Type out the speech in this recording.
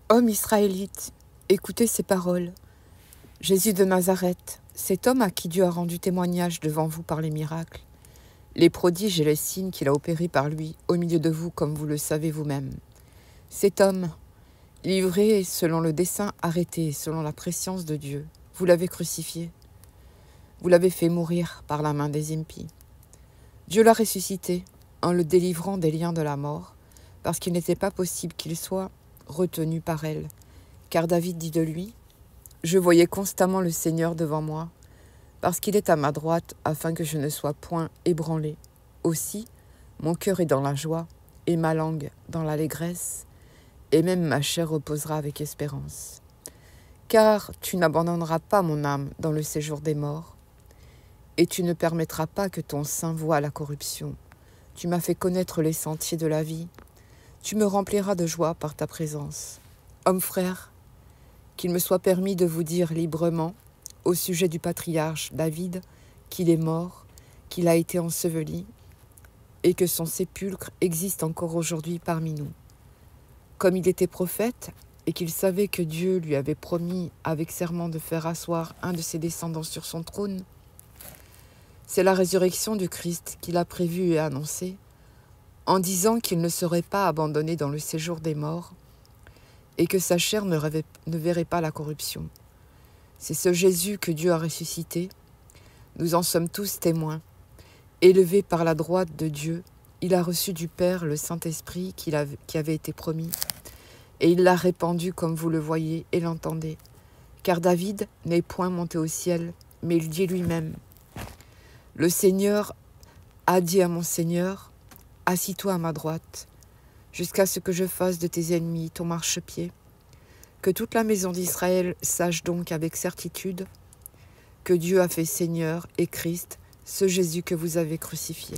Hommes israélites, écoutez ces paroles. Jésus de Nazareth, cet homme à qui Dieu a rendu témoignage devant vous par les miracles, les prodiges et les signes qu'il a opérés par lui au milieu de vous comme vous le savez vous-même. Cet homme, livré selon le dessein arrêté, selon la prescience de Dieu, vous l'avez crucifié. Vous l'avez fait mourir par la main des impies. Dieu l'a ressuscité en le délivrant des liens de la mort, parce qu'il n'était pas possible qu'il soit retenu par elle. Car David dit de lui, « Je voyais constamment le Seigneur devant moi, parce qu'il est à ma droite, afin que je ne sois point ébranlé. Aussi, mon cœur est dans la joie, et ma langue dans l'allégresse, et même ma chair reposera avec espérance. Car tu n'abandonneras pas mon âme dans le séjour des morts, et tu ne permettras pas que ton sein voie la corruption. Tu m'as fait connaître les sentiers de la vie. Tu me rempliras de joie par ta présence. Hommes frères, qu'il me soit permis de vous dire librement, au sujet du patriarche David, qu'il est mort, qu'il a été enseveli, et que son sépulcre existe encore aujourd'hui parmi nous. Comme il était prophète, et qu'il savait que Dieu lui avait promis avec serment de faire asseoir un de ses descendants sur son trône, c'est la résurrection du Christ qu'il a prévue et annoncée, en disant qu'il ne serait pas abandonné dans le séjour des morts, et que sa chair ne verrait pas la corruption. C'est ce Jésus que Dieu a ressuscité. Nous en sommes tous témoins. Élevé par la droite de Dieu, il a reçu du Père le Saint-Esprit qui avait été promis, et il l'a répandu comme vous le voyez et l'entendez. Car David n'est point monté au ciel, mais il dit lui-même, « Le Seigneur a dit à mon Seigneur, assis-toi à ma droite, jusqu'à ce que je fasse de tes ennemis ton marchepied. » Que toute la maison d'Israël sache donc avec certitude que Dieu a fait Seigneur et Christ, ce Jésus que vous avez crucifié.